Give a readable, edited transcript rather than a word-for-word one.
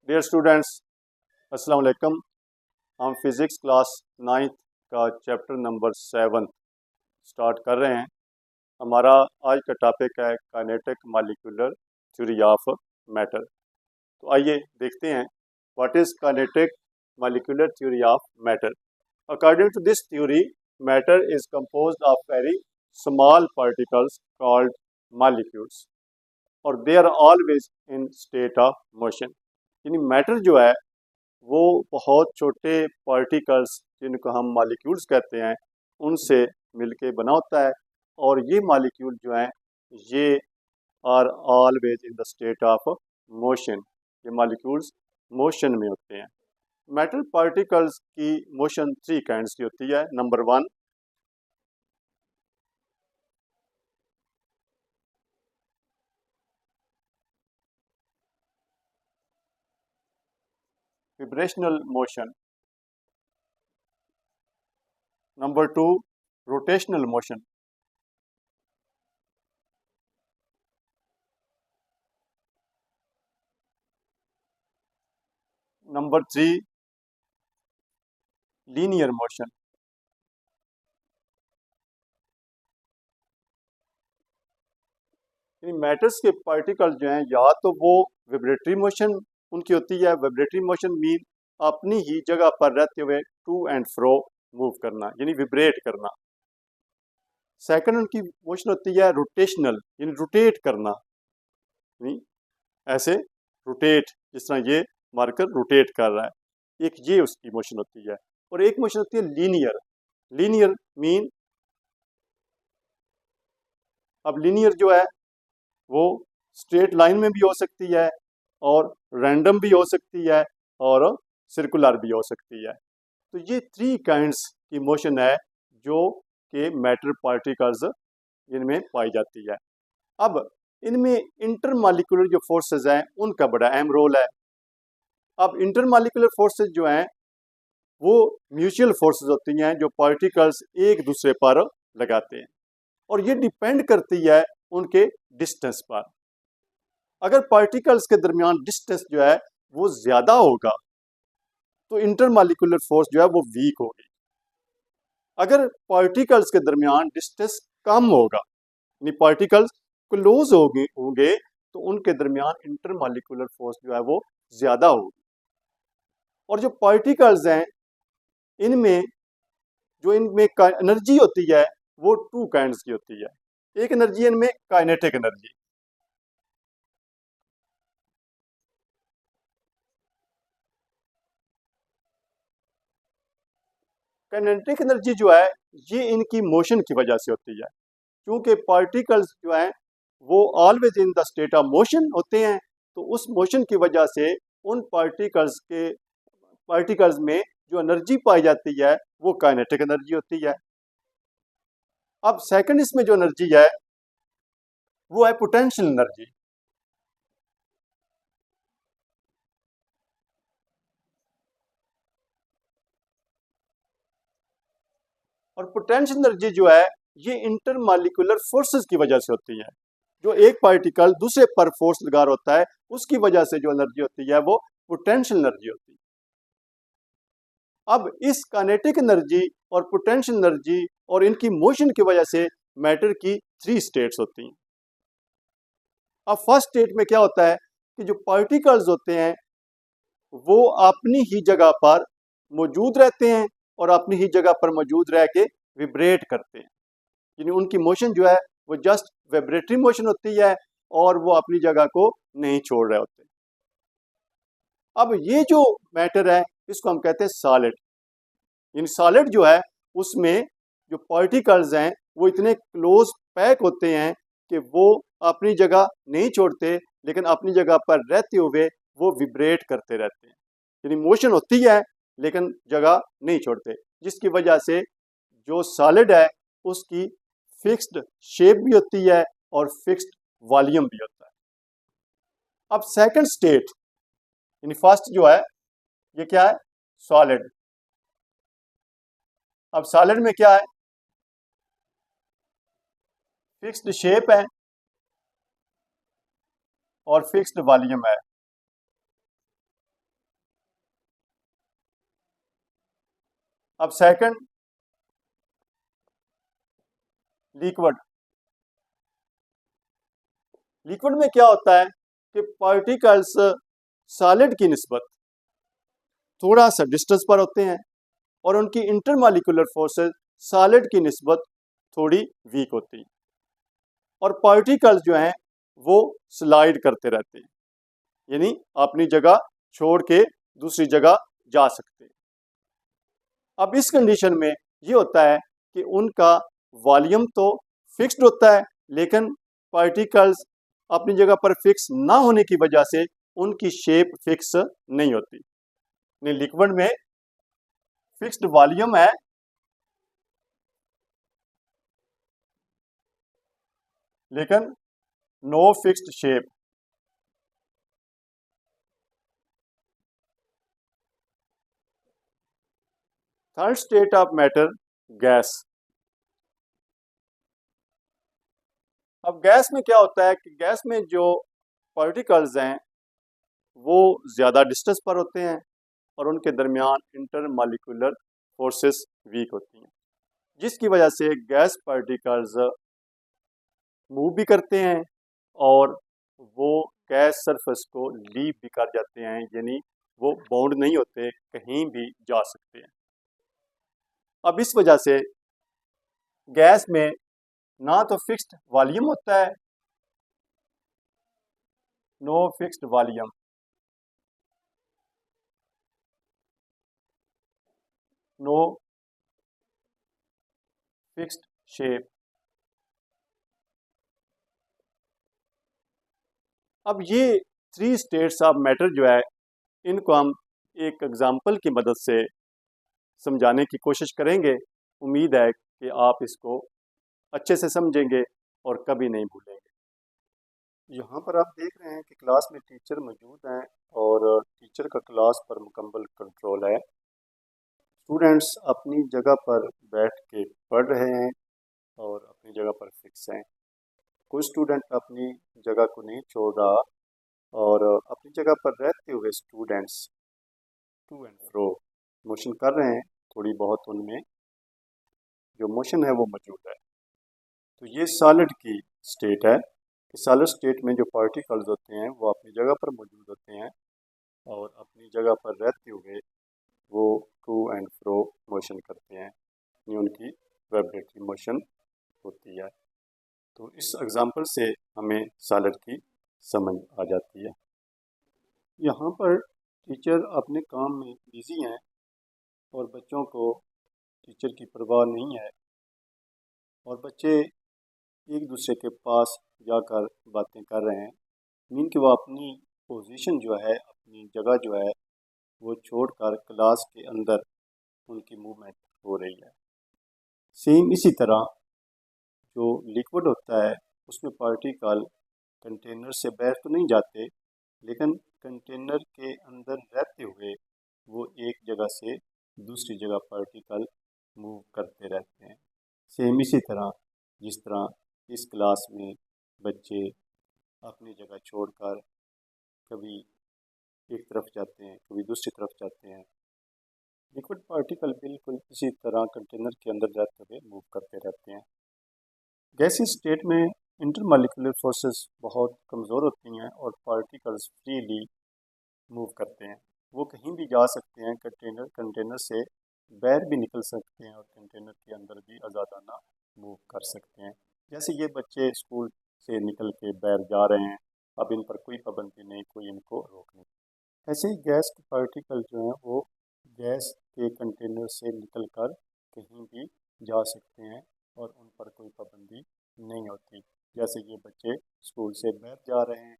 Dear students, अस्सलाम वालेकुम। हम फिज़िक्स क्लास 9th का चैप्टर नंबर 7 स्टार्ट कर रहे हैं। हमारा आज का टॉपिक है kinetic molecular theory of matter. तो आइए देखते हैं what is kinetic molecular theory of matter. According to this theory, matter is composed of very small particles called molecules और they are always in state of motion. यानी matter जो है वो बहुत छोटे पार्टिकल्स जिनको हम मॉलिक्यूल्स कहते हैं उनसे मिलके बना होता है और ये मॉलिक्यूल जो हैं ये are always in the state of motion. ये मॉलिक्यूल्स मोशन में होते हैं। मेटल पार्टिकल्स की मोशन 3 काइंड्स की होती है। Number 1, vibrational motion. Number 2, rotational motion. Number 3, linear motion. Matters के पार्टिकल जो हैं या तो वो विब्रेटरी मोशन उनकी होती है। विब्रेटरी मोशन मीन अपनी ही जगह पर रहते हुए टू एंड फ्रो मूव करना, यानी विब्रेट करना। सेकंड उनकी मोशन होती है रोटेशनल, यानी रोटेट करना, यानी ऐसे रोटेट, जिस तरह ये मार्कर रोटेट कर रहा है, एक ये उसकी मोशन होती है। और एक मोशन होती है लीनियर। लीनियर मीन, अब लीनियर जो है वो स्ट्रेट लाइन में भी हो सकती है और रैंडम भी हो सकती है और सर्कुलर भी हो सकती है। तो ये 3 काइंड्स की मोशन है जो कि मैटर पार्टिकल्स इनमें पाई जाती है। अब इनमें इंटरमॉलिक्यूलर जो फोर्सेस हैं उनका बड़ा अहम रोल है। अब इंटरमॉलिक्यूलर फोर्सेस जो हैं वो म्यूचुअल फोर्सेस होती हैं जो पार्टिकल्स एक दूसरे पर लगाते हैं और ये डिपेंड करती है उनके डिस्टेंस पर। अगर पार्टिकल्स के दरमियान डिस्टेंस जो है वो ज्यादा होगा तो इंटरमॉलिक्यूलर फोर्स जो है वो वीक होगी। अगर पार्टिकल्स के दरमियान डिस्टेंस कम होगा, यानी पार्टिकल्स क्लोज होंगे तो उनके दरमियान इंटरमॉलिक्यूलर फोर्स जो है वो ज्यादा होगी। और जो पार्टिकल्स हैं इनमें जो इनमें एनर्जी होती है वो 2 काइंड्स की होती है। एक एनर्जी इनमें काइनेटिक एनर्जी। काइनेटिक एनर्जी जो है ये इनकी मोशन की वजह से होती है, क्योंकि पार्टिकल्स जो हैं वो always in the state of motion होते हैं। तो उस मोशन की वजह से उन पार्टिकल्स में जो एनर्जी पाई जाती है वो काइनेटिक एनर्जी होती है। अब सेकंड इसमें जो एनर्जी है वो है पोटेंशियल एनर्जी। और पोटेंशियल एनर्जी जो है ये इंटरमॉलिक्यूलर फोर्सेस की वजह से होती है। जो एक पार्टिकल दूसरे पर फोर्स लगा रहा होता है उसकी वजह से जो एनर्जी होती है वो पोटेंशियल एनर्जी होती है। अब इस काइनेटिक एनर्जी और पोटेंशियल एनर्जी और इनकी मोशन की वजह से मैटर की 3 स्टेट्स होती हैं। अब फर्स्ट स्टेट में क्या होता है कि जो पार्टिकल्स होते हैं वो अपनी ही जगह पर मौजूद रहते हैं और अपनी ही जगह पर मौजूद रह के विब्रेट करते हैं, यानी उनकी मोशन जो है वो जस्ट वाइब्रेटरी मोशन होती है और वो अपनी जगह को नहीं छोड़ रहे होते। अब ये जो मैटर है इसको हम कहते हैं सॉलिड। इन सॉलिड जो है उसमें जो पार्टिकल्स हैं वो इतने क्लोज पैक होते हैं कि वो अपनी जगह नहीं छोड़ते, लेकिन अपनी जगह पर रहते हुए वो विब्रेट करते रहते हैं, यानी मोशन होती है लेकिन जगह नहीं छोड़ते, जिसकी वजह से जो सॉलिड है उसकी फिक्स्ड शेप भी होती है और फिक्स्ड वॉल्यूम भी होता है। अब सेकंड स्टेट, यानी फर्स्ट जो है ये क्या है, सॉलिड। अब सॉलिड में क्या है, फिक्स्ड शेप है और फिक्स्ड वॉल्यूम है। अब सेकंड, लिक्विड। लिक्विड में क्या होता है कि पार्टिकल्स सॉलिड की निस्बत थोड़ा सा डिस्टेंस पर होते हैं और उनकी इंटरमॉलिक्यूलर फोर्सेस सॉलिड की निस्बत थोड़ी वीक होती है और पार्टिकल्स जो हैं वो स्लाइड करते रहते हैं, यानी अपनी जगह छोड़ के दूसरी जगह जा सकते हैं। अब इस कंडीशन में ये होता है कि उनका वॉल्यूम तो फिक्स्ड होता है, लेकिन पार्टिकल्स अपनी जगह पर फिक्स ना होने की वजह से उनकी शेप फिक्स नहीं होती। लिक्विड में फिक्स्ड वॉल्यूम है, लेकिन no fixed shape. Third state of matter, gas. अब गैस में क्या होता है कि गैस में जो पार्टिकल्स हैं वो ज़्यादा डिस्टेंस पर होते हैं और उनके दरमियान इंटरमॉलिक्यूलर फोर्सेस वीक होती हैं, जिसकी वजह से गैस पार्टिकल्स मूव भी करते हैं और वो गैस सरफेस को लीव भी कर जाते हैं, यानी वो बाउंड नहीं होते, कहीं भी जा सकते हैं। अब इस वजह से गैस में ना तो फिक्स्ड वॉल्यूम होता है, no fixed volume, no fixed shape. अब ये थ्री स्टेट्स ऑफ मैटर जो है, इनको हम एक एग्जाम्पल की मदद से समझाने की कोशिश करेंगे। उम्मीद है कि आप इसको अच्छे से समझेंगे और कभी नहीं भूलेंगे। यहाँ पर आप देख रहे हैं कि क्लास में टीचर मौजूद हैं और टीचर का क्लास पर मुकम्मल कंट्रोल है। स्टूडेंट्स अपनी जगह पर बैठ के पढ़ रहे हैं और अपनी जगह पर फिक्स हैं। कुछ स्टूडेंट अपनी जगह को नहीं छोड़ रहा और अपनी जगह पर रहते हुए students to and fro motion कर रहे हैं, थोड़ी बहुत उनमें जो मोशन है वो मौजूद है। तो ये सॉलिड की स्टेट है कि सॉलिड स्टेट में जो पार्टिकल्स होते हैं वो अपनी जगह पर मौजूद होते हैं और अपनी जगह पर रहते हुए वो टू एंड फ्रो मोशन करते हैं, यानी उनकी वाइब्रेटरी मोशन होती है। तो इस एग्जांपल से हमें सॉलिड की समझ आ जाती है। यहाँ पर टीचर अपने काम में बिजी हैं और बच्चों को टीचर की परवाह नहीं है और बच्चे एक दूसरे के पास जाकर बातें कर रहे हैं, मीन कि वो अपनी पोजीशन जो है, अपनी जगह जो है वो छोड़कर क्लास के अंदर उनकी मूवमेंट हो रही है। सेम इसी तरह जो लिक्विड होता है उसमें पार्टिकल कंटेनर से बाहर तो नहीं जाते, लेकिन कंटेनर के अंदर रहते हुए वो एक जगह से दूसरी जगह पार्टिकल मूव करते रहते हैं। सेम इसी तरह जिस तरह इस क्लास में बच्चे अपनी जगह छोड़कर कभी एक तरफ जाते हैं, कभी दूसरी तरफ जाते हैं, लिक्विड पार्टिकल बिल्कुल इसी तरह कंटेनर के अंदर रहते हुए मूव करते रहते हैं। गैसी स्टेट में इंटरमॉलिक्यूलर फोर्सेस बहुत कमज़ोर होती हैं और पार्टिकल्स फ्रीली मूव करते हैं। वो कहीं भी जा सकते हैं, कंटेनर से बाहर भी निकल सकते हैं और कंटेनर के अंदर भी आज़ादाना मूव कर सकते हैं। जैसे ये बच्चे स्कूल से निकल के बाहर जा रहे हैं, अब इन पर कोई पाबंदी नहीं, कोई इनको रोक नहीं। ऐसे ही गैस के पार्टिकल जो हैं वो गैस के कंटेनर से निकल कर कहीं भी जा सकते हैं और उन पर कोई पाबंदी नहीं होती। जैसे ये बच्चे स्कूल से बाहर जा रहे हैं